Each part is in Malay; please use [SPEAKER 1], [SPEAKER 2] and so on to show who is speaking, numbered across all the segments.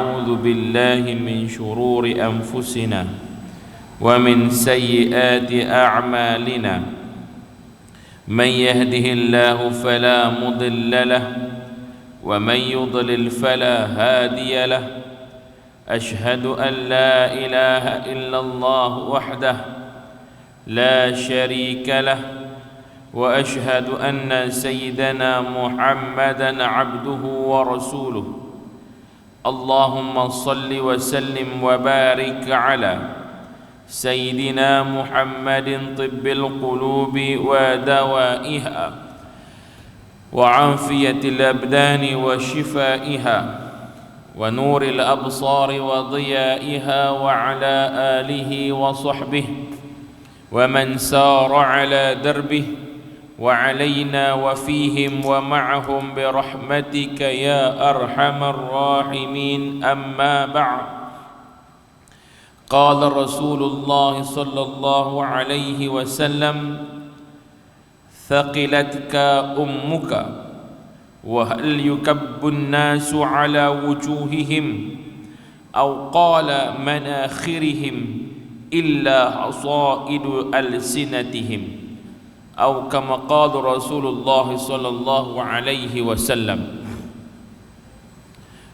[SPEAKER 1] ونعوذ بالله من شرور أنفسنا ومن سيئات أعمالنا من يهده الله فلا مضل له ومن يضلل فلا هادي له أشهد أن لا إله إلا الله وحده لا شريك له وأشهد أن سيدنا محمدا عبده ورسوله اللهم صل وسلم وبارك على سيدنا محمد طب القلوب ودوائها وعافية الأبدان وشفائها ونور الأبصار وضيائها وعلى آله وصحبه ومن سار على دربه وعلينا وفيهم ومعهم برحمتك يا أرحم الراحمين أما بعد قال رسول الله صلى الله عليه وسلم ثقلتك أمك وهل يكب الناس على وجوههم أو قال مناخرهم إلا حصائد ألسنتهم أو كما قال رسول الله صلى الله عليه وسلم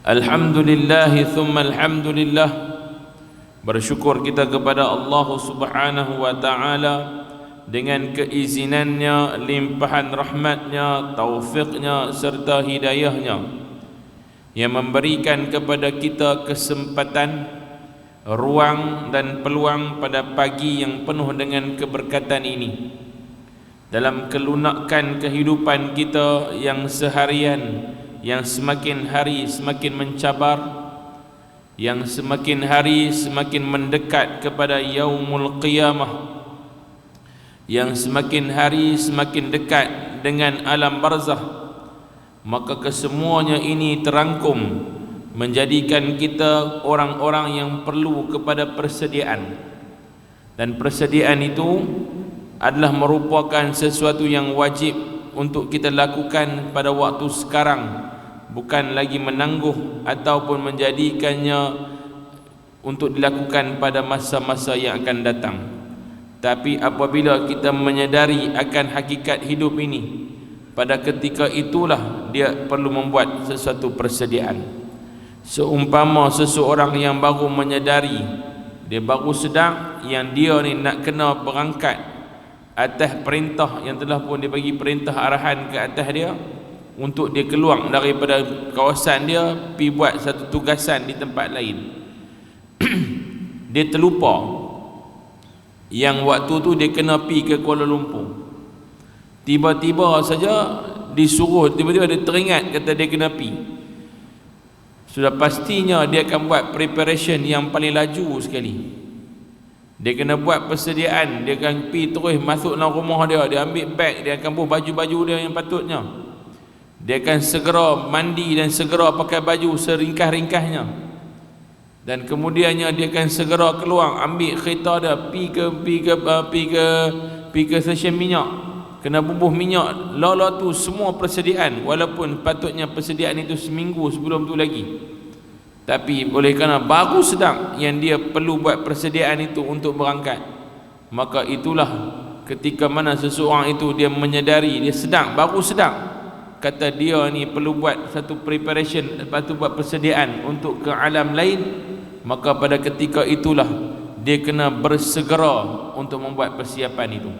[SPEAKER 1] Alhamdulillah thumma alhamdulillah. Bersyukur kita kepada Allah Subhanahu wa taala dengan keizinannya, limpahan rahmatnya, taufiknya serta hidayahnya yang memberikan kepada kita kesempatan, ruang dan peluang pada pagi yang penuh dengan keberkatan ini dalam kelunakan kehidupan kita yang seharian, yang semakin hari semakin mencabar, yang semakin hari semakin mendekat kepada yaumul qiyamah, yang semakin hari semakin dekat dengan alam barzah. Maka kesemuanya ini terangkum menjadikan kita orang-orang yang perlu kepada persediaan, dan persediaan itu adalah merupakan sesuatu yang wajib untuk kita lakukan pada waktu sekarang, bukan lagi menangguh ataupun menjadikannya untuk dilakukan pada masa-masa yang akan datang. Tapi apabila kita menyadari akan hakikat hidup ini, pada ketika itulah dia perlu membuat sesuatu persediaan. Seumpama seseorang yang baru menyadari, dia baru sedar yang dia ni nak kena berangkat atas perintah yang telah pun dia bagi perintah arahan ke atas dia untuk dia keluar daripada kawasan dia pergi buat satu tugasan di tempat lain. Dia terlupa yang waktu tu dia kena pergi ke Kuala Lumpur. Tiba-tiba saja disuruh, tiba-tiba dia teringat kata dia kena pergi. Sudah pastinya dia akan buat preparation yang paling laju sekali. Dia kena buat persediaan, dia akan pergi terus masuk dalam rumah dia, dia ambil beg, dia akan buat baju-baju dia yang patutnya. Dia akan segera mandi dan segera pakai baju seringkas-ringkasnya. Dan kemudiannya dia akan segera keluar, ambil kereta dia, pergi ke stesen minyak, kena bubuh minyak. Lala tu semua persediaan, walaupun patutnya persediaan itu seminggu sebelum tu lagi. Tapi oleh kerana baru sedang yang dia perlu buat persediaan itu untuk berangkat, maka itulah ketika mana seseorang itu dia menyadari, dia sedang, baru sedang kata dia ni perlu buat satu preparation, lepas tu buat persediaan untuk ke alam lain. Maka pada ketika itulah dia kena bersegera untuk membuat persiapan itu.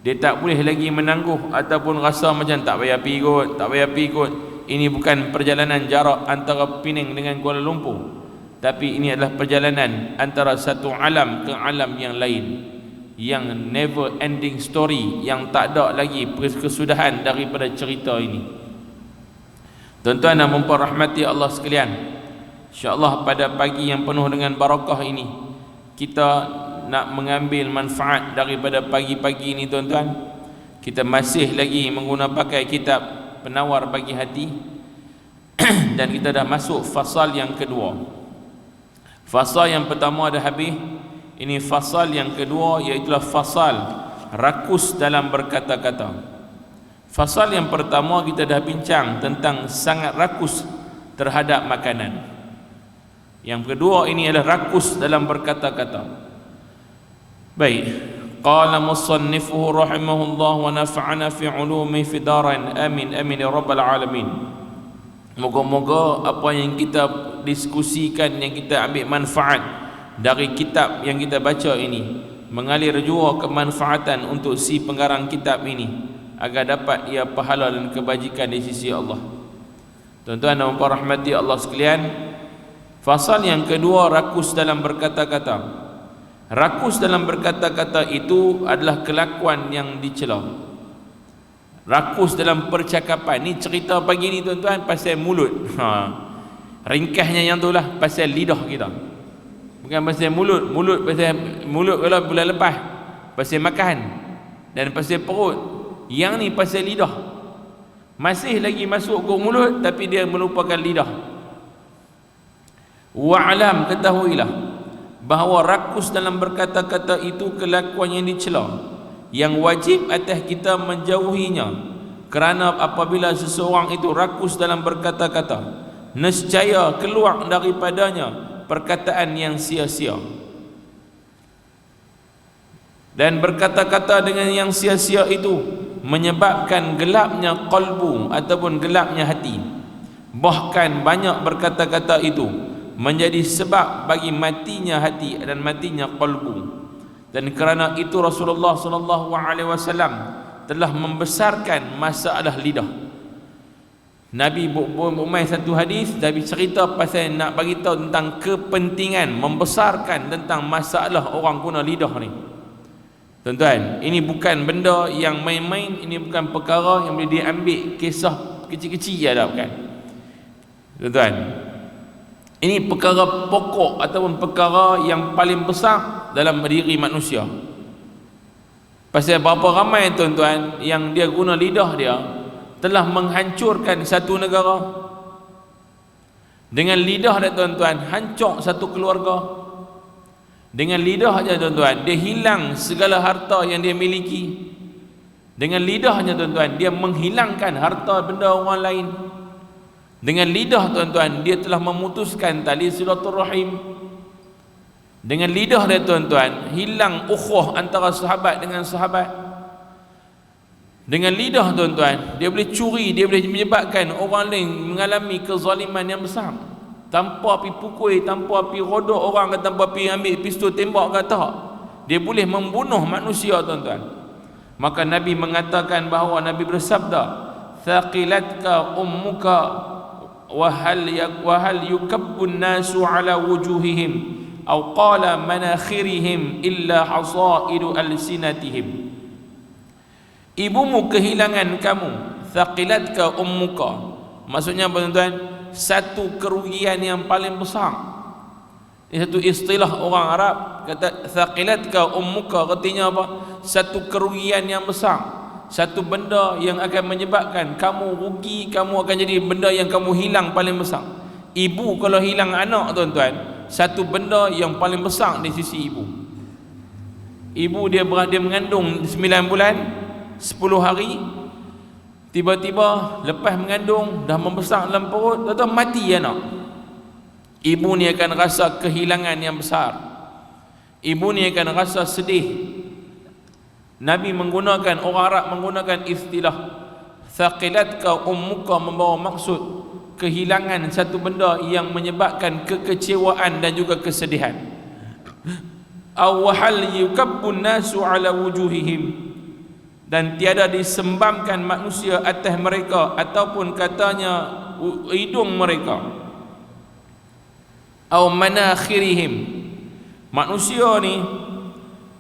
[SPEAKER 1] Dia tak boleh lagi menangguh ataupun rasa macam tak payah pergi kot, tak payah pergi kot. Ini bukan perjalanan jarak antara Penang dengan Kuala Lumpur, tapi ini adalah perjalanan antara satu alam ke alam yang lain, yang never ending story, yang tak ada lagi kesudahan daripada cerita ini. Tuan-tuan dan puan rahmati Allah sekalian, insya-Allah pada pagi yang penuh dengan barakah ini kita nak mengambil manfaat daripada pagi-pagi ini. Tuan-tuan, kita masih lagi menggunakan pakai kitab Penawar Bagi Hati dan kita dah masuk fasal yang kedua. Fasal yang pertama dah habis, ini fasal yang kedua, iaitu fasal rakus dalam berkata-kata. Fasal yang pertama kita dah bincang tentang sangat rakus terhadap makanan. Yang kedua ini adalah rakus dalam berkata-kata. Baik, qala musannifuhu rahimahullah wa nafa'ana fi ulumi fi darain, amin amin ya rabbal alamin. Moga-moga apa yang kita diskusikan, yang kita ambil manfaat dari kitab yang kita baca ini, mengalir jua kemanfaatan untuk si pengarang kitab ini, agar dapat ia pahala dan kebajikan di sisi Allah. Tuan-tuan dan puan rahmati Allah sekalian, fasal yang kedua, rakus dalam berkata-kata. Rakus dalam berkata-kata itu adalah kelakuan yang dicela. Rakus dalam percakapan ni, cerita pagi ni tuan-tuan pasal mulut. Ringkasnya yang tu lah pasal lidah kita. Bukan pasal mulut. Pasal mulut kalau bulan lepas pasal makan, dan pasal perut. Yang ni pasal lidah. Masih lagi masuk ke mulut tapi dia melupakan lidah. Wa'alam, ketahuilah bahawa rakus dalam berkata-kata itu kelakuan yang dicela, yang wajib atas kita menjauhinya. Kerana apabila seseorang itu rakus dalam berkata-kata, nescaya keluar daripadanya perkataan yang sia-sia. Dan berkata-kata dengan yang sia-sia itu menyebabkan gelapnya qalbu ataupun gelapnya hati. Bahkan banyak berkata-kata itu menjadi sebab bagi matinya hati dan matinya qalbu. Dan kerana itu Rasulullah SAW telah membesarkan masalah lidah. Nabi berumai satu hadis, Nabi cerita pasal nak bagi tahu tentang kepentingan membesarkan tentang masalah orang guna lidah ni. Tuan-tuan, ini bukan benda yang main-main, ini bukan perkara yang boleh diambil kisah kecil-kecil je dah, bukan. Tuan-tuan, ini perkara pokok ataupun perkara yang paling besar dalam diri manusia. Pasal berapa ramai tuan-tuan yang dia guna lidah dia telah menghancurkan satu negara. Dengan lidah dia tuan-tuan hancur satu keluarga. Dengan lidahnya tuan-tuan dia hilang segala harta yang dia miliki. Dengan lidahnya tuan-tuan dia menghilangkan harta benda orang lain. Dengan lidah tuan-tuan dia telah memutuskan tali silaturahim. Dengan lidah dia tuan-tuan hilang ukhuwah antara sahabat dengan sahabat. Dengan lidah tuan-tuan dia boleh curi, dia boleh menyebabkan orang lain mengalami kezaliman yang besar. Tanpa pergi pukul, tanpa pergi rodok orang, tanpa pergi ambil pistol tembak ke tak, dia boleh membunuh manusia tuan-tuan. Maka Nabi mengatakan bahawa Nabi bersabda, thaqilatka ummuka wa hal yukabbun nasu ala wujuhihim aw qala manakhirihim illa hasaidu alsinatihim. Ibumu kehilangan kamu, thaqilatka ummuka, maksudnya apa tuan-tuan? Satu kerugian yang paling besar. Ini satu istilah orang Arab, kata thaqilatka ummuka, artinya apa? Satu kerugian yang besar, satu benda yang akan menyebabkan kamu rugi, kamu akan jadi benda yang kamu hilang paling besar. Ibu kalau hilang anak tuan-tuan, satu benda yang paling besar di sisi ibu. Ibu dia mengandung 9 bulan 10 hari, tiba-tiba lepas mengandung dah membesar dalam perut, tuan-tuan mati anak. Ibu ni akan rasa kehilangan yang besar. Ibu ni akan rasa sedih. Nabi menggunakan, orang Arab menggunakan istilah thaqilatka ummuka, membawa maksud kehilangan satu benda yang menyebabkan kekecewaan dan juga kesedihan. Aw hal yukabbun nasu ala wujuhihim, dan tiada disembamkan manusia atas mereka ataupun katanya hidung mereka. Au manakhirihim, manusia ni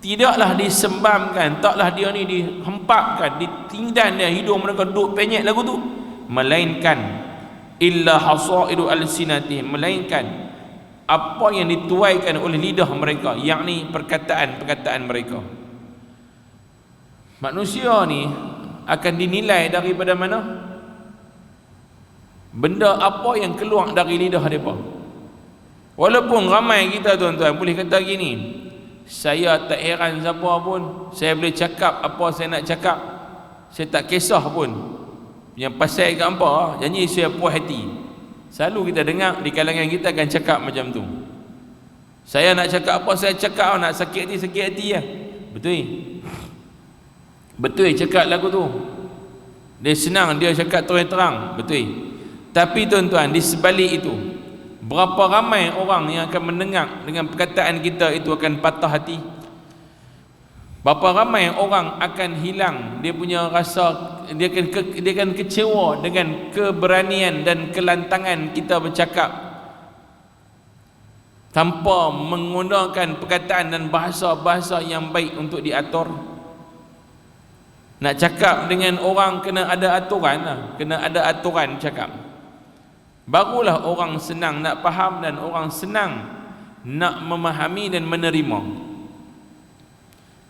[SPEAKER 1] tidaklah disembamkan, taklah dia ni dihempapkan, ditingdan dia hidung mereka duduk penyek lagu tu, melainkan illa hasaidu alsinatihim, melainkan apa yang dituaikan oleh lidah mereka, yakni perkataan-perkataan mereka. Manusia ni akan dinilai daripada mana? Benda apa yang keluar dari lidah mereka. Walaupun ramai kita tuan-tuan boleh kata gini, saya tak heran siapa pun, saya boleh cakap apa saya nak cakap, saya tak kisah pun yang pasal ke apa, janji saya puas hati. Selalu kita dengar di kalangan kita akan cakap macam tu. Saya nak cakap apa, saya cakap. Nak sakit hati lah. Betul? Betul cakap lagu tu. Dia senang, dia cakap terang-terang. Betul? Tapi tuan-tuan, di sebalik itu, berapa ramai orang yang akan mendengar dengan perkataan kita itu akan patah hati? Berapa ramai orang akan hilang dia punya rasa, dia akan kecewa dengan keberanian dan kelantangan kita bercakap tanpa menggunakan perkataan dan bahasa-bahasa yang baik untuk diatur. Nak cakap dengan orang kena ada aturan lah. Kena ada aturan cakap. Barulah orang senang nak faham dan orang senang nak memahami dan menerima.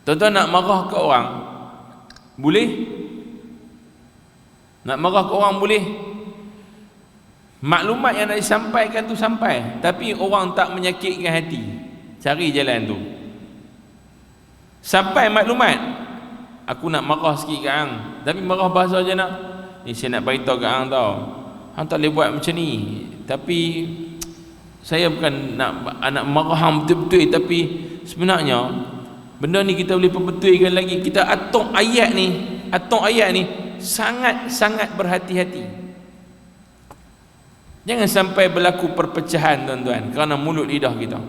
[SPEAKER 1] Tuan-tuan nak marah ke orang boleh? Nak marah ke orang boleh? Maklumat yang nak disampaikan tu sampai, tapi orang tak menyakitkan hati. Cari jalan tu. Sampai maklumat, aku nak marah sikit kat hang, tapi marah bahasa je nak. Ni saya nak beritahu kat hang tau, hang tak boleh buat macam ni. Tapi saya bukan nak marah hang betul-betul, tapi sebenarnya benda ni kita boleh perbetulkan lagi. Kita atok ayat ni sangat-sangat berhati-hati. Jangan sampai berlaku perpecahan tuan-tuan kerana mulut lidah kita.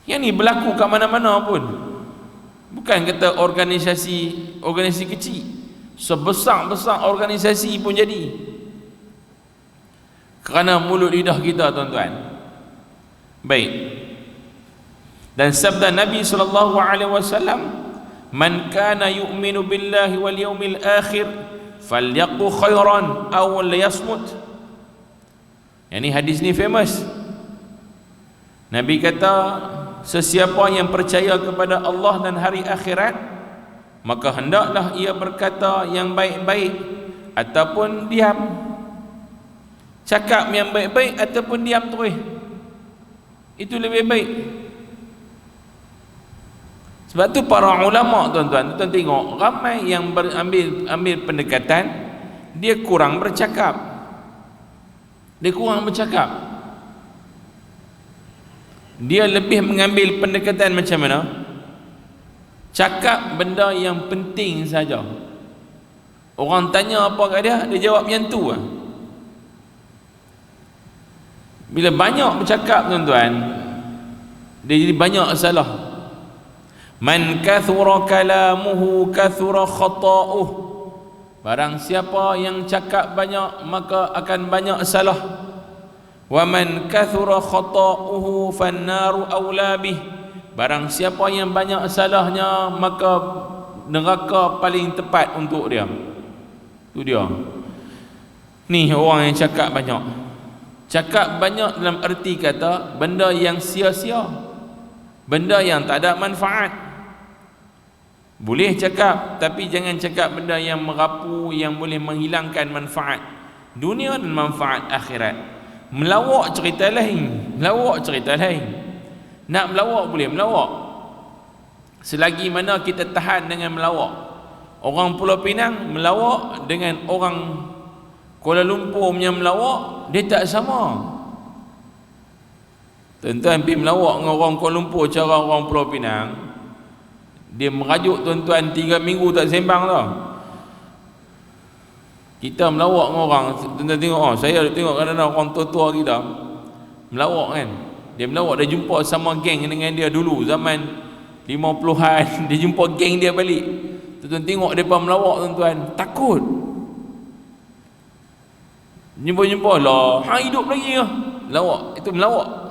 [SPEAKER 1] Yang ni berlaku kat mana-mana pun. Bukan kata organisasi kecil, sebesar-besar organisasi pun jadi kerana mulut lidah kita tuan-tuan. Baik. Dan sabda Nabi SAW, man kana yu'minu billahi wal yawmil akhir falyaqul khairan aw liyasmut. Yang ni hadis ni famous. Nabi kata, sesiapa yang percaya kepada Allah dan hari akhirat, maka hendaklah ia berkata yang baik-baik ataupun diam. Cakap yang baik-baik ataupun diam terus. Itu lebih baik. Sebab tu para ulama tuan-tuan tengok ramai yang ambil pendekatan dia kurang bercakap. Dia lebih mengambil pendekatan macam mana? Cakap benda yang penting saja. Orang tanya apa kat dia, dia jawab yang tu lah. Bila banyak bercakap tuan-tuan, dia jadi banyak salah. Man kathura kalamuhu kathura khata'uh. Barang siapa yang cakap banyak maka akan banyak salah. Wa man kathura khata'uhu fannaru aula bih. Barang siapa yang banyak salahnya maka neraka paling tepat untuk dia. Tu dia. Ni orang yang cakap banyak. Cakap banyak dalam erti kata benda yang sia-sia, benda yang tak ada manfaat. Boleh cakap, tapi jangan cakap benda yang merapu, yang boleh menghilangkan manfaat dunia dan manfaat akhirat. Melawak cerita lain. Nak melawak boleh melawak, selagi mana kita tahan dengan melawak. Orang Pulau Pinang melawak dengan orang Kuala Lumpur punya melawak, dia tak sama. Tuan-tuan pergi melawak dengan orang Kuala Lumpur cara orang Pulau Pinang, dia merajuk tuan-tuan 3 minggu tak sembang tau. Kita melawak dengan orang, tuan-tuan tengok, saya tengok kadang-kadang orang tua-tua kita melawak kan. Dia melawak, dia jumpa sama geng dengan dia dulu zaman 50-an, dia jumpa geng dia balik. Tuan-tuan tengok mereka melawak tuan-tuan, takut. Jumpa-jumpa lah, hidup lagi lah. Melawak, itu melawak.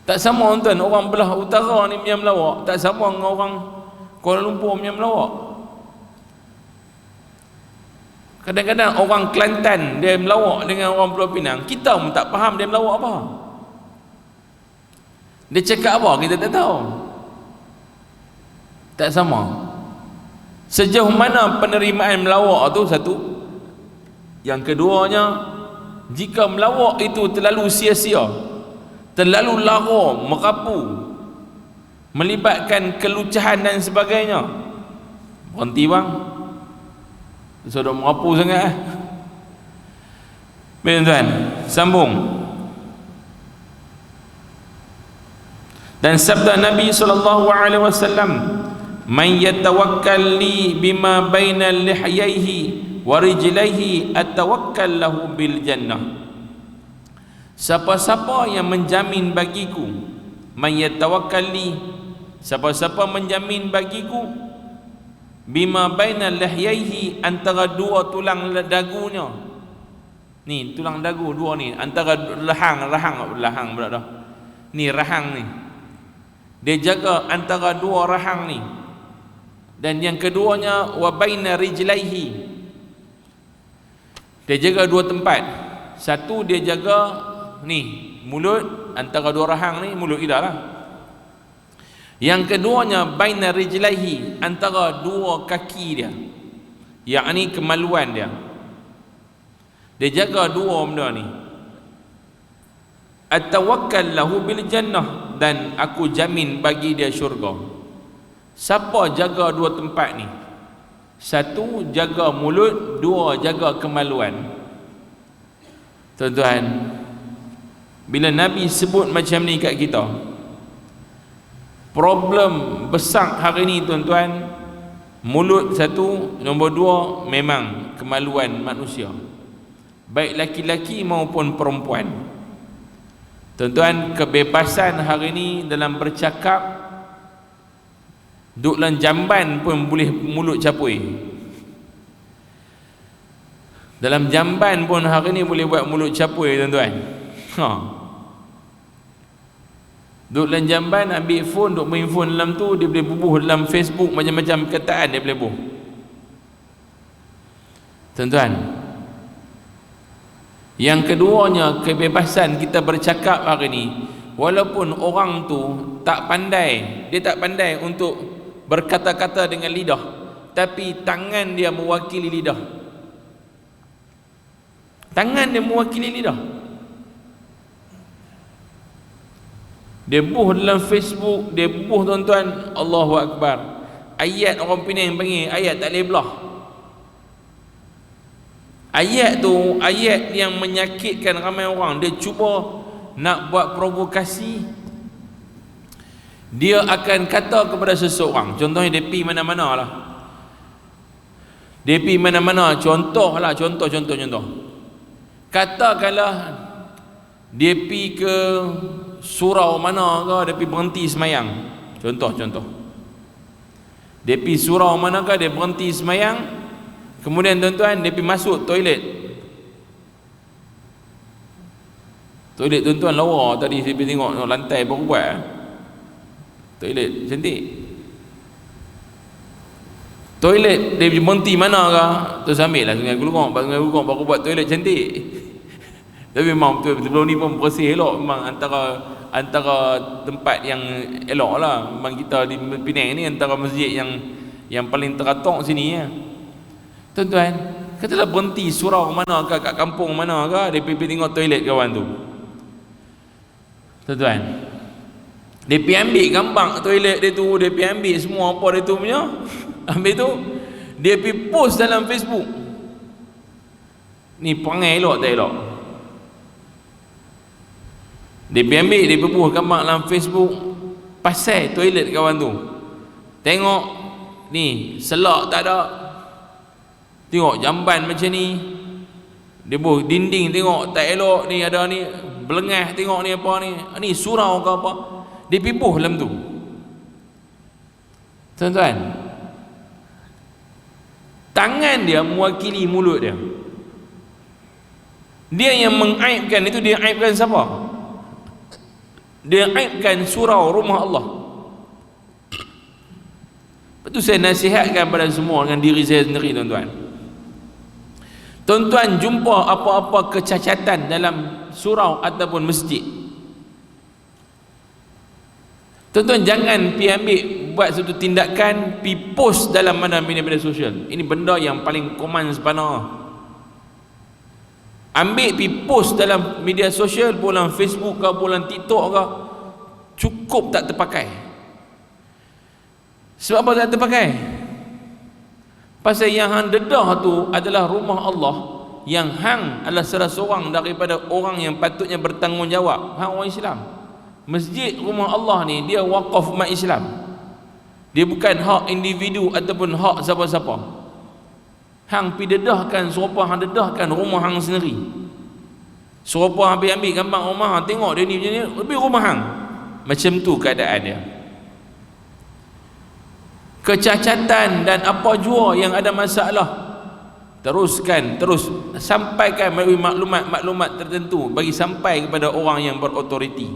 [SPEAKER 1] Tak sama tuan, orang belah utara ni punya melawak tak sama dengan orang Kuala Lumpur punya melawak. Kadang-kadang orang Kelantan dia melawak dengan orang Pulau Pinang, kita pun tak faham dia melawak apa. Dia cakap apa kita tak tahu. Tak sama. Sejauh mana penerimaan melawak tu satu. Yang keduanya, jika melawak itu terlalu sia-sia, terlalu lara, merapu, melibatkan kelucahan dan sebagainya, berhenti bang, sudah merapu sangat. Baik tuan, sambung. Dan sabda Nabi SAW, man yatawakkal li bima baina lihyaihi wa rijlaihi atawakkal lahu bil jannah. Siapa-siapa yang menjamin bagiku, man yatawakkal li, siapa-siapa menjamin bagiku, bima baina lihyaihi, antara dua tulang dagunya. Ni tulang dagu dua ni, antara rahang berada. Ni rahang ni. Dia jaga antara dua rahang ni. Dan yang keduanya wa baina rijlaihi, dia jaga dua tempat. Satu dia jaga ni mulut, antara dua rahang ni mulut kita lah. Yang keduanya baina rijlaihi, antara dua kaki dia, yakni kemaluan dia. Dia jaga dua benda ni. Atawakkal lahu bil jannah, dan aku jamin bagi dia syurga. Siapa jaga dua tempat ni? Satu jaga mulut, dua jaga kemaluan. Tuan-tuan, bila Nabi sebut macam ni kat kita, problem besar hari ni tuan-tuan, mulut satu, nombor dua memang kemaluan manusia, baik laki-laki maupun perempuan. Tuan-tuan, kebebasan hari ni dalam bercakap, duduk dalam jamban pun boleh mulut capui. Dalam jamban pun hari ni boleh buat mulut capui tuan-tuan. Duduk dalam jamban, ambil phone, duduk main phone dalam tu, dia boleh bubuh dalam Facebook macam-macam perkataan dia boleh bubuh. Tuan-tuan, yang keduanya, kebebasan kita bercakap hari ni, walaupun orang tu tak pandai, dia tak pandai untuk berkata-kata dengan lidah, tapi tangan dia mewakili lidah. Tangan dia mewakili lidah. Dia buh dalam Facebook, dia buh tuan-tuan, Allahu Akbar. Ayat orang Penang panggil ayat tak boleh belah. Ayat tu ayat yang menyakitkan ramai orang. Dia cuba nak buat provokasi. Dia akan kata kepada seseorang, contohnya dia pergi mana-mana lah, dia pergi mana-mana, contoh. Katakanlah dia pergi ke surau mana ke, dia pergi berhenti semayang, contoh. Dia pergi surau mana ke, dia berhenti semayang. Kemudian tuan-tuan, dia pergi masuk toilet. Toilet tuan-tuan lawa tadi saya pergi tengok lantai baru buat. Toilet cantik. Toilet dia berhenti mana ke, terus ambil lah Sungai Gelugong baru buat toilet cantik. Tapi memang betul-betul ni pun bersih elok. Memang antara tempat yang elok lah. Memang kita di Penang ni antara masjid yang paling teratok sini ya. Tuan-tuan, katalah berhenti surau mana ke, kat kampung mana ke, dia pergi tengok toilet kawan tu. Tuan-tuan, dia pergi ambil gambar toilet dia tu, dia pergi ambil semua apa dia tu punya. Ambil tu, dia pergi post dalam Facebook. Ni perangai elok tak elok? Dia pergi ambil, dia pergi buat gambar dalam Facebook pasal toilet kawan tu. Tengok ni, selak tak ada. Tengok jamban macam ni, dia buh dinding tengok tak elok, ni ada ni belengah, tengok ni apa ni surau ke apa, dia pibuh dalam tu. Tuan-tuan, tangan dia mewakili mulut dia. Dia yang mengaibkan itu, dia aibkan siapa? Dia aibkan surau rumah Allah. Lepas tu saya nasihatkan pada semua dengan diri saya sendiri tuan-tuan. Tuan-tuan jumpa apa-apa kecacatan dalam surau ataupun masjid, tuan-tuan jangan pergi ambil buat satu tindakan pergi post dalam mana media sosial. Ini benda yang paling common sepanah. Ambil pergi post dalam media sosial, dalam Facebook ke, dalam TikTok ke, cukup tak terpakai. Sebab apa tak terpakai? Pasal yang hang dedah tu adalah rumah Allah, yang hang adalah salah seorang daripada orang yang patutnya bertanggungjawab. Hang orang Islam, Masjid rumah Allah ni dia wakaf umat Islam. Dia bukan hak individu ataupun hak siapa-siapa. Hang pi dedahkan serupa hang dedahkan rumah hang sendiri. Serupa hang ambil gambar rumah hang, tengok dia ni macam ni, lebih rumah hang. Macam tu keadaan dia. Kecacatan dan apa jua yang ada masalah, terus sampaikan melalui maklumat tertentu bagi sampai kepada orang yang berautoriti.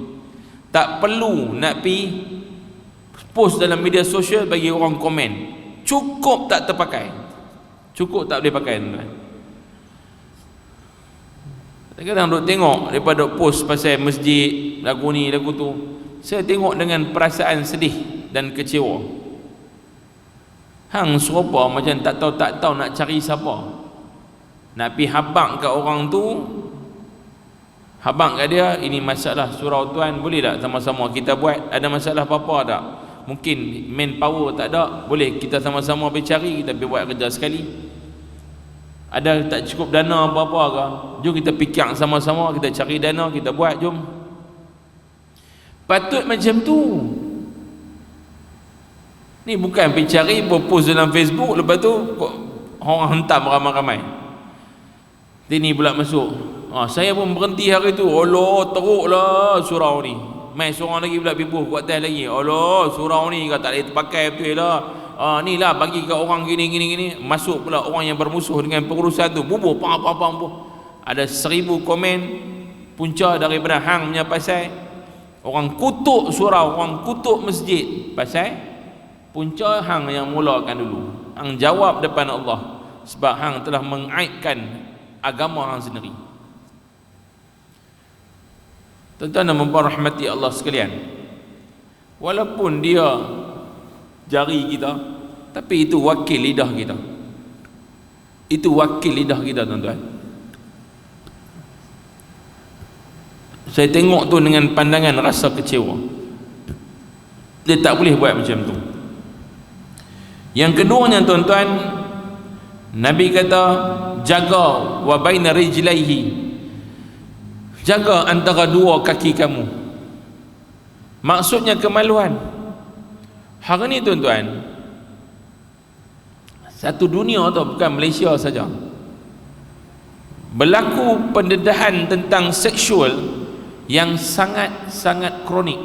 [SPEAKER 1] Tak perlu nak pi post dalam media sosial bagi orang komen. Cukup tak terpakai, cukup tak boleh pakai, tuan. Kadang-kadang duk tengok daripada post pasal masjid, lagu ni lagu tu, saya tengok dengan perasaan sedih dan kecewa. Hang serupa macam tak tahu nak cari siapa, nak pi habaq kat orang tu, habaq kat dia, ini masalah surau tuan, boleh tak sama-sama kita buat? Ada masalah apa-apa tak? Mungkin manpower tak ada, boleh kita sama-sama pergi cari, kita pergi buat kerja sekali. Ada tak cukup dana apa-apa ke? Jom kita fikir sama-sama, kita cari dana, kita buat, jom. Patut macam tu. Ni bukan pergi cari, post dalam Facebook, lepas tu orang hentam ramai-ramai. Ini pula masuk. Saya pun berhenti hari tu. Allah, teruklah surau ni. Mai seorang lagi pula pibuh kuat atas lagi. Allah, surau ni kau tak boleh terpakai betul lah. Ni lah bagi kat orang gini. Masuk pula orang yang bermusuh dengan pengurusan tu. Bubuh, pam. Ada 1000 komen. Punca daripada hang punya pasal. Orang kutuk surau, orang kutuk masjid. Pasal punca hang yang mulakan dulu. Hang jawab depan Allah. Sebab hang telah mengaibkan agama hang sendiri. Tuan-tuan dan puan rahmati Allah sekalian, walaupun dia jari kita, tapi itu wakil lidah kita. Itu wakil lidah kita, tuan-tuan. Saya tengok tu dengan pandangan rasa kecewa. Dia tak boleh buat macam tu. Yang keduanya, tuan-tuan, Nabi kata jaga wa baina rijlaihi, jaga antara dua kaki kamu. Maksudnya kemaluan. Hari ni, tuan-tuan, satu dunia tu, bukan Malaysia saja, berlaku pendedahan tentang seksual yang sangat-sangat kronik.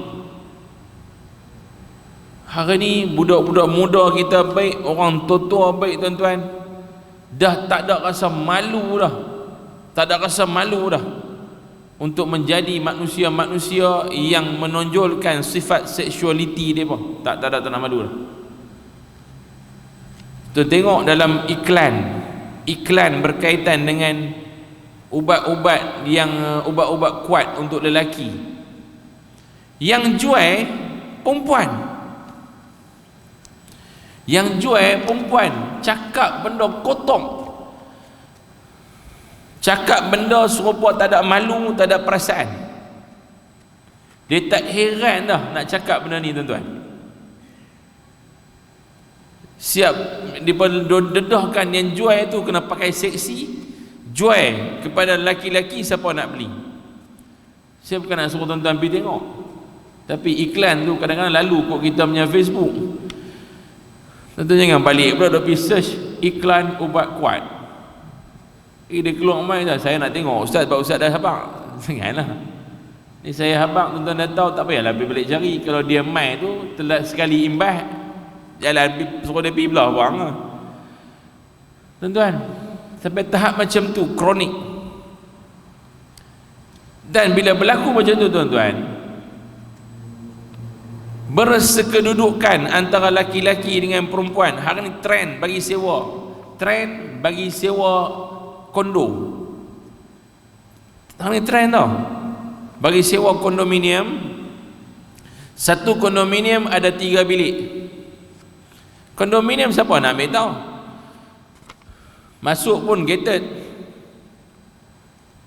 [SPEAKER 1] Hari ni budak-budak muda kita baik, orang tua-tua baik, tuan-tuan, dah tak ada rasa malu dah. Tak ada rasa malu dah untuk menjadi manusia-manusia yang menonjolkan sifat seksualiti dia pun. Tak ada malu dah. Tu tengok dalam iklan berkaitan dengan ubat-ubat yang ubat-ubat kuat untuk lelaki, yang jual perempuan. Yang jual perempuan, cakap benda kotor, cakap benda serupa tak ada malu, tak ada perasaan. Dia tak heran dah nak cakap benda ni, tuan-tuan. Siap didedahkan yang jual tu kena pakai seksi, jual kepada laki-laki, siapa nak beli. Saya bukan nak suruh tuan-tuan pergi tengok, tapi iklan tu kadang-kadang lalu kot kita punya Facebook. Tuan-tuan jangan balik pula pergi search iklan ubat kuat. Dia keluar main dah. Saya nak tengok ustaz, sebab ustaz dah habaq. Janganlah. Ni saya habaq, tuan-tuan dah tahu, tak payahlah pergi balik cari. Kalau dia main tu telat sekali imbas, jalan suruh dia pergi belah buang lah. Tuan-tuan, sampai tahap macam tu, kronik. Dan bila berlaku macam tu, tuan-tuan, bersekedudukan antara laki-laki dengan perempuan. Hari ni trend bagi sewa kondo. Hari ni trend tau, bagi sewa kondominium. Satu kondominium ada 3 bilik. Kondominium siapa nak ambil tahu? Masuk pun gated,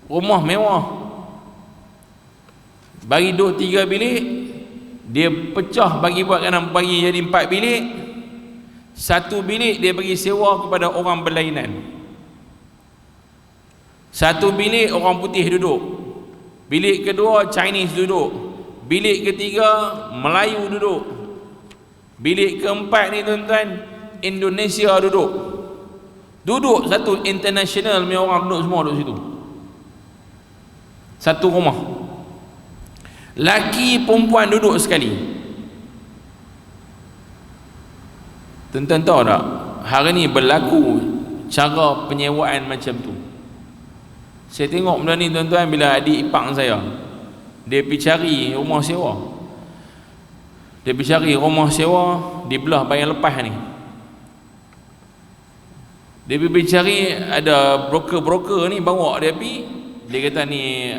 [SPEAKER 1] rumah mewah, bagi duduk 3 bilik. Dia pecah bagi buat kanan bagi jadi 4 bilik. 1 bilik dia bagi sewa kepada orang berlainan. 1 bilik orang putih duduk. Bilik kedua Chinese duduk. Bilik ketiga Melayu duduk. Bilik keempat ni tuan-tuan, Indonesia duduk. Duduk satu international punya orang duduk semua duduk situ. Satu rumah. Laki perempuan duduk sekali. Tuan-tuan tahu tak, hari ni berlaku cara penyewaan macam tu. Saya tengok benda ni tuan-tuan bila adik ipar saya, dia pergi cari rumah sewa. Dia pergi cari rumah sewa di belah bayang lepas ni. Dia pergi cari, ada broker-broker ni bawa dia pergi. Dia kata ni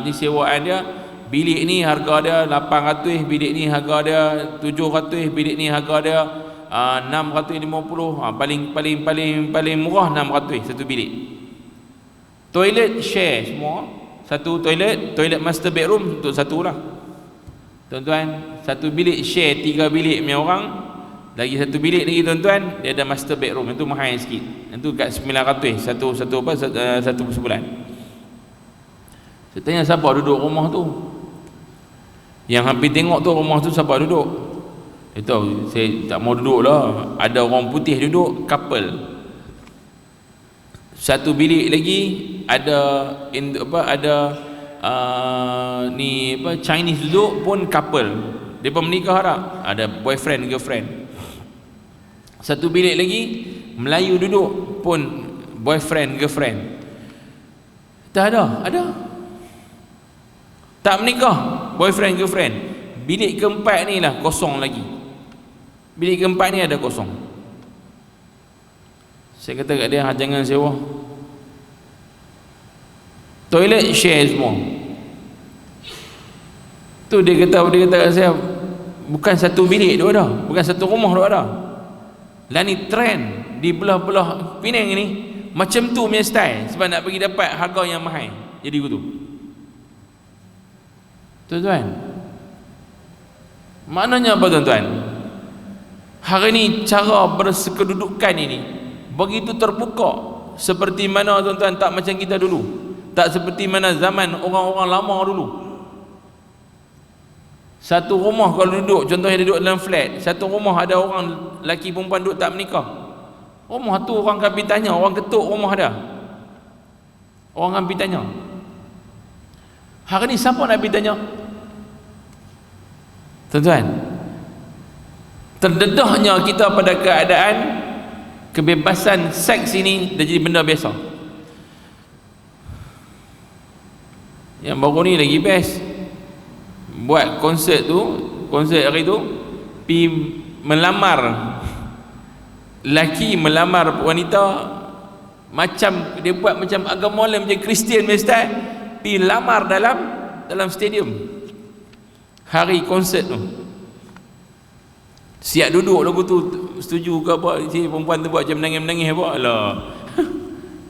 [SPEAKER 1] ni sewaan dia, bilik ni harga dia 800, bilik ni harga dia 700, bilik ni harga dia 650. Paling murah 600 satu bilik. Toilet share semua. Satu toilet master bedroom untuk satu lah. Tuan-tuan, satu bilik share 3 bilik punya orang. Lagi satu bilik lagi tuan-tuan, dia ada master bedroom. Itu mahal sikit. Itu kat 900 satu sebulan. Saya tanya siapa duduk rumah tu. Yang hampir tengok tu rumah tu siapa duduk. Dia tahu saya tak mau duduk lah. Ada orang putih duduk, couple. Satu bilik lagi ada Chinese duduk pun couple. Depa menikah dah. Ada boyfriend girlfriend. Satu bilik lagi Melayu duduk pun boyfriend girlfriend. Tak ada. Tak menikah, boyfriend girlfriend. Bilik keempat ni lah kosong lagi. Bilik keempat ni ada kosong. Saya kata kat dia, jangan sewa. Toilet share semua. Tu dia kata kat saya, bukan satu bilik tu ada, bukan satu rumah tu ada. Lah ni trend di belah-belah Penang ni macam tu punya style, sebab nak pergi dapat harga yang mahal. Jadi gitu. Tuan-tuan, maknanya apa tuan-tuan? Hari ni cara bersekedudukan ini begitu terbuka. Seperti mana tuan-tuan, tak macam kita dulu. Tak seperti mana zaman orang-orang lama dulu. Satu rumah kalau duduk, contohnya duduk dalam flat, satu rumah ada orang lelaki perempuan duduk tak menikah. Rumah tu orang akan pergi tanya, orang ketuk rumah dia. Orang akan pergi tanya. Hari ni siapa nak pergi tanya? Tuan-tuan, terdedahnya kita pada keadaan kebebasan seks ini dah jadi benda biasa. Yang baru ni lagi best. Buat konsert hari tu, pergi melamar, lelaki melamar wanita, macam dia buat macam agama lain, macam Kristian mesti pergi lamar dalam stadium hari konsert tu. Siap duduk lagu tu, setuju ke apa? Si perempuan tu buat macam menangis-menangis apa? Alah.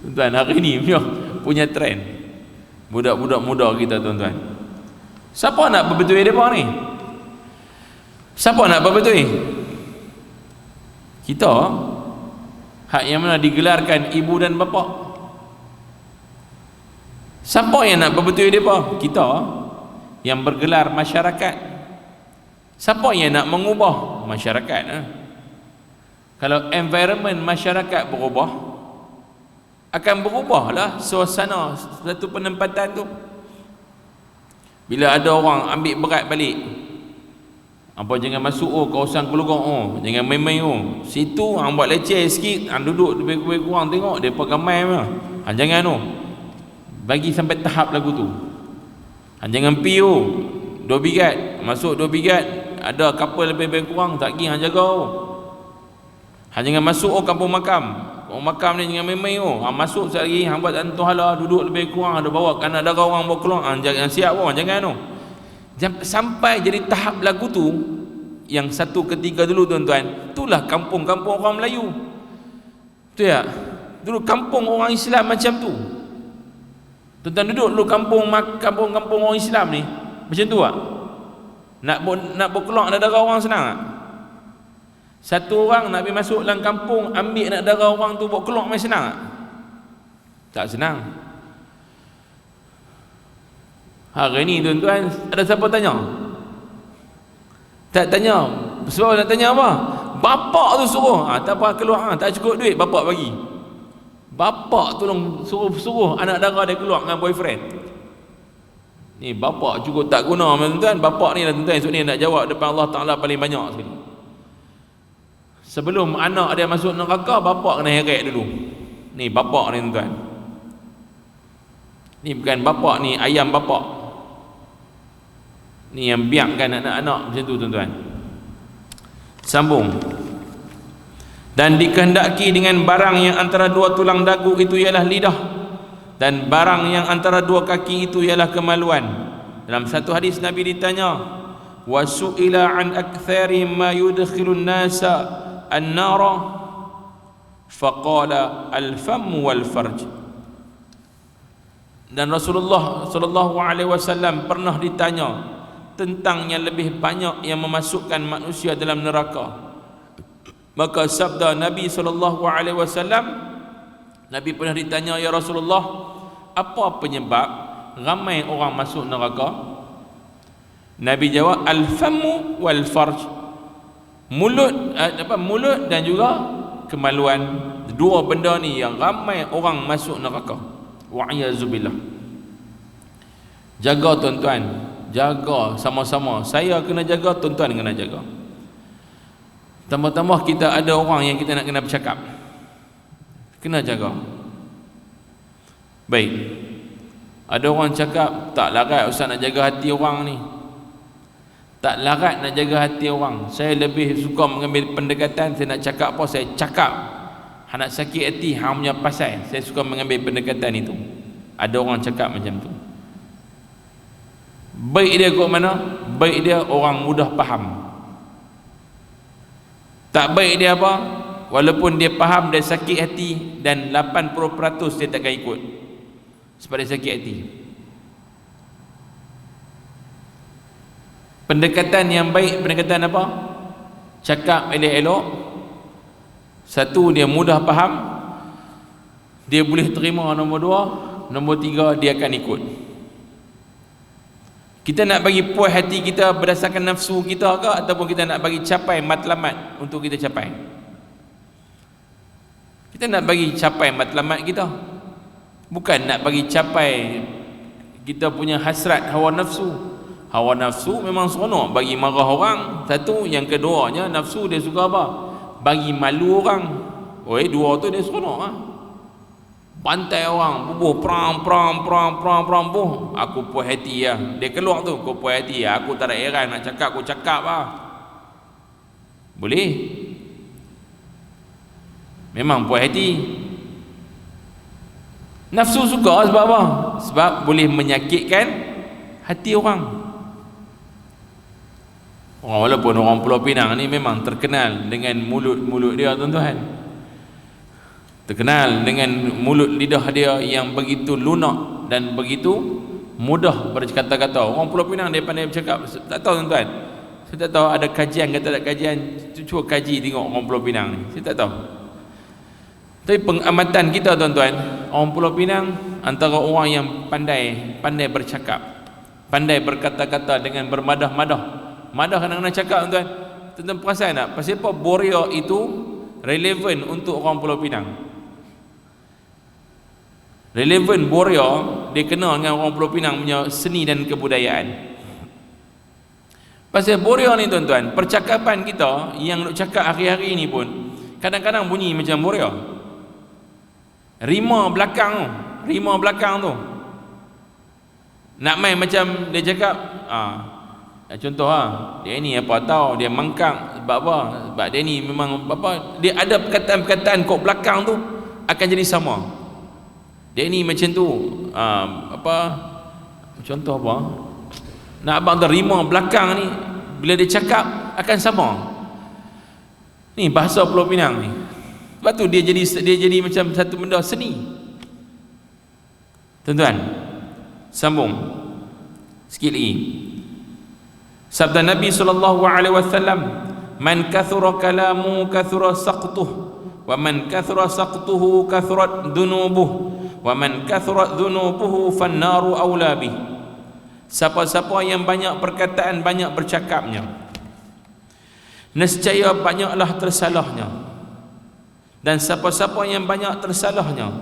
[SPEAKER 1] Tuan-tuan, hari ni punya trend budak-budak muda kita tuan-tuan. Siapa nak berbetui mereka ni? Siapa nak berbetui? Kita hak yang mana digelarkan ibu dan bapa. Siapa yang nak berbetui mereka? Kita yang bergelar masyarakat. Siapa yang nak mengubah masyarakat? Kalau environment masyarakat berubah, akan berubahlah suasana satu penempatan tu. Bila ada orang ambil berat balik, apa jangan masuk kawasan Kelugong, jangan main-main situ hang buat leceh sikit, hang duduk lebih kurang tengok depa gamai jangan bagi sampai tahap lagu tu. Jangan pi 2 bigat, masuk 2 bigat ada couple lebih kurang tak pergi hang jaga. Jangan masuk kampung makam. Orang makam ni jangan main-main hang masuk sekali lagi hang buat antuhala, duduk lebih kurang ada bawa kanak darah orang bawa keluar, jangan siap jangan sampai jadi tahap lagu tu. Yang satu ketiga dulu tuan-tuan, itulah kampung-kampung orang Melayu. Betul tak? Dulu kampung orang Islam macam tu. Tuan-tuan duduk dulu kampung-kampung orang Islam ni macam tu tak? Nak berkeluar nak darah orang senang tak? Satu orang nak pergi masuk dalam kampung, ambil nak darah orang tu buat keluar main senang tak? Tak senang. Hari ni tuan-tuan, ada siapa tanya? Tak tanya. Sebab nak tanya apa? Bapak tu suruh. Tak apa keluar. Tak cukup duit, bapak bagi. Bapak tolong suruh anak dara dia keluar dengan boyfriend. Ni bapak cukup tak guna tuan-tuan. Bapak ni lah tuan-tuan, esok ni nak jawab depan Allah Ta'ala paling banyak sekali. Sebelum anak dia masuk neraka, bapak kena heret dulu. Ni bapak ni tuan-tuan. Ni bukan bapak ni, ayam bapak. Ni yang biarkan anak-anak macam tu tuan-tuan. Sambung. Dan dikehendaki dengan barang yang antara dua tulang dagu itu ialah lidah, dan barang yang antara dua kaki itu ialah kemaluan. Dalam satu hadis Nabi ditanya, wa su'ila an aktsari ma yudkhilun nasa an-nara faqala al-fam wal farj. Dan Rasulullah sallallahu alaihi wasallam pernah ditanya tentang yang lebih banyak yang memasukkan manusia dalam neraka. Maka sabda Nabi SAW, Nabi pernah ditanya, ya Rasulullah, apa penyebab ramai orang masuk neraka? Nabi jawab, al-famu wal farj. Mulut dan juga kemaluan. Dua benda ni yang ramai orang masuk neraka. Wa'iyyazubillah. Jaga tuan-tuan, jaga sama-sama. Saya kena jaga, tuan-tuan kena jaga. Tambah-tambah kita ada orang yang kita nak kena bercakap, kena jaga. Baik, ada orang cakap, tak larat ustaz nak jaga hati orang ni. Tak larat nak jaga hati orang. Saya lebih suka mengambil pendekatan, saya nak cakap apa, saya cakap. Nak sakit hati, hang punya pasal. Saya suka mengambil pendekatan itu. Ada orang cakap macam tu. Baik dia kot mana? Baik dia orang mudah faham. Tak baik dia apa? Walaupun dia faham, dia sakit hati, dan 80% dia takkan ikut sebab dia sakit hati. Pendekatan yang baik, pendekatan apa? Cakap elok-elok. Satu, dia mudah faham, dia boleh terima. Nombor dua, nombor tiga, dia akan ikut. Kita nak bagi puas hati kita berdasarkan nafsu kita ke, ataupun kita nak bagi capai matlamat untuk kita capai? Kita nak bagi capai matlamat kita, bukan nak bagi capai kita punya hasrat hawa nafsu. Hawa nafsu memang seronok bagi marah orang. Satu, yang keduanya nafsu dia suka apa? Bagi malu orang. Dua tu dia seronok lah. Bantai orang, bubuh perang, buh. Aku puas hati lah. Dia keluar tu, aku puas hati lah. Aku tak ada heran nak cakap, aku cakap lah. Boleh. Memang puas hati. Nafsu suka sebab apa? Sebab boleh menyakitkan hati orang. Walaupun orang Pulau Pinang ni memang terkenal dengan mulut-mulut dia tuan-tuan. Terkenal dengan mulut lidah dia yang begitu lunak dan begitu mudah berkata-kata. Orang Pulau Pinang dia pandai bercakap. Tak tahu tuan-tuan, saya tak tahu ada kajian kata tak kajian. Cuba kaji tengok orang Pulau Pinang ni. Saya tak tahu. Tapi pengamatan kita tuan-tuan, orang Pulau Pinang antara orang yang pandai bercakap, pandai berkata-kata dengan bermadah-madah. Madah kena cakap tuan-tuan. Tuan-tuan perasan tak? Pasal apa Boria itu relevan untuk orang Pulau Pinang? Relevan Boria, dia kenal dengan orang Pulau Pinang punya seni dan kebudayaan. Pasal Boria ni tuan-tuan, percakapan kita yang nak cakap hari-hari ni pun kadang-kadang bunyi macam Boria. Rima belakang tu nak main macam dia cakap. Contoh dia ni apa tahu, dia mangkang sebab apa? Sebab dia ni memang apa, dia ada perkataan-perkataan kat belakang tu akan jadi sama. Dia ni macam tu, contoh apa? Nak abang terima belakang ni, bila dia cakap akan sama. Ni bahasa Pulau Pinang ni. Sebab tu dia jadi macam satu benda seni. Tuan-tuan, sambung sikit lagi. Sabda Nabi SAW, man kathura kalamu kathura saqtuh, wa man kathura saqtuhu kathurat dhunubuh, wa man kathurat dhunubuhu fannaru awla bih. Siapa-siapa yang banyak perkataan, banyak bercakapnya, nescaya banyaklah tersalahnya. Dan siapa-siapa yang banyak tersalahnya,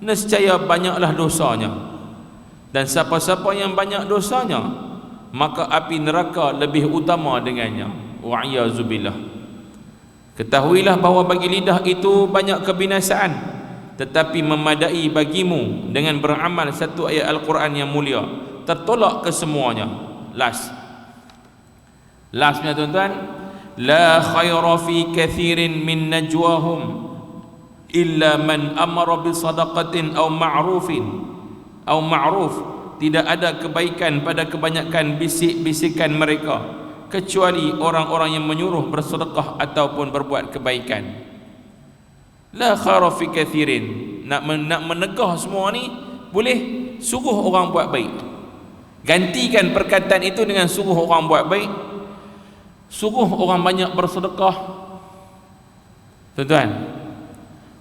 [SPEAKER 1] nescaya banyaklah dosanya. Dan siapa-siapa yang banyak dosanya, maka api neraka lebih utama dengannya. Wa'iyyazubillah. Ketahuilah bahawa bagi lidah itu banyak kebinasaan, tetapi memadai bagimu dengan beramal satu ayat Al-Quran yang mulia, tertolak kesemuanya. Lastnya tuan-tuan, la khaira fi kathirin min najwahum illa man amara bi sadaqatin aw ma'ruf. Tidak ada kebaikan pada kebanyakan bisik-bisikan mereka, kecuali orang-orang yang menyuruh bersedekah ataupun berbuat kebaikan. La khaira fi kathirin, nak menegah semua ni boleh suruh orang buat baik. Gantikan perkataan itu dengan suruh orang buat baik, suruh orang banyak bersedekah, tuan-tuan.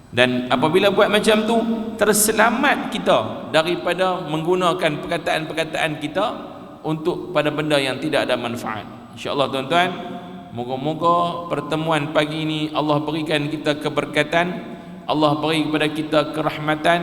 [SPEAKER 1] Dan apabila buat macam tu, terselamat kita daripada menggunakan perkataan-perkataan kita untuk pada benda yang tidak ada manfaat. InsyaAllah tuan-tuan, moga-moga pertemuan pagi ini Allah berikan kita keberkatan, Allah beri kepada kita kerahmatan,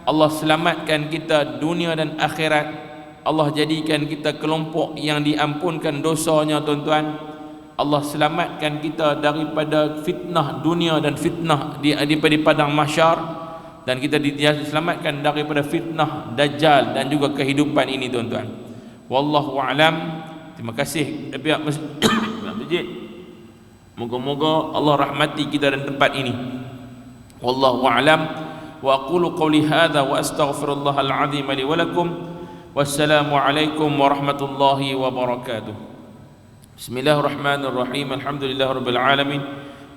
[SPEAKER 1] Allah selamatkan kita dunia dan akhirat, Allah jadikan kita kelompok yang diampunkan dosanya tuan-tuan. Allah selamatkan kita daripada fitnah dunia dan fitnah di padang mahsyar, dan kita diselamatkan daripada fitnah dajjal dan juga kehidupan ini tuan-tuan. Wallahu a'lam. Terima kasih pihak masjid. Moga-moga Allah rahmati kita dan tempat ini. Wallahu a'lam. Wa aqulu qawli hadza wa astaghfirullahal azim li wa lakum. Wassalamu alaikum warahmatullahi wabarakatuh. Bismillahirrahmanirrahim. Alhamdulillahirabbil alamin.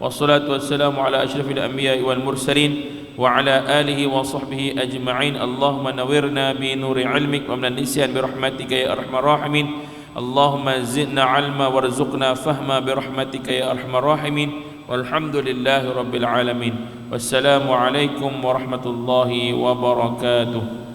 [SPEAKER 1] Wassalatu wassalamu ala asyrafil anbiya'i wal mursalin wa ala alihi wa sahbihi ajma'in. Allahumma nawwirna bi nuri ilmik wa min nisyan bi rahmatika ya arhamar rahimin. Allahumma zidna ilma warzuqna fahma bi rahmatika ya arhamar rahimin. Walhamdulillahirabbil alamin. Wassalamu alaikum warahmatullahi wabarakatuh.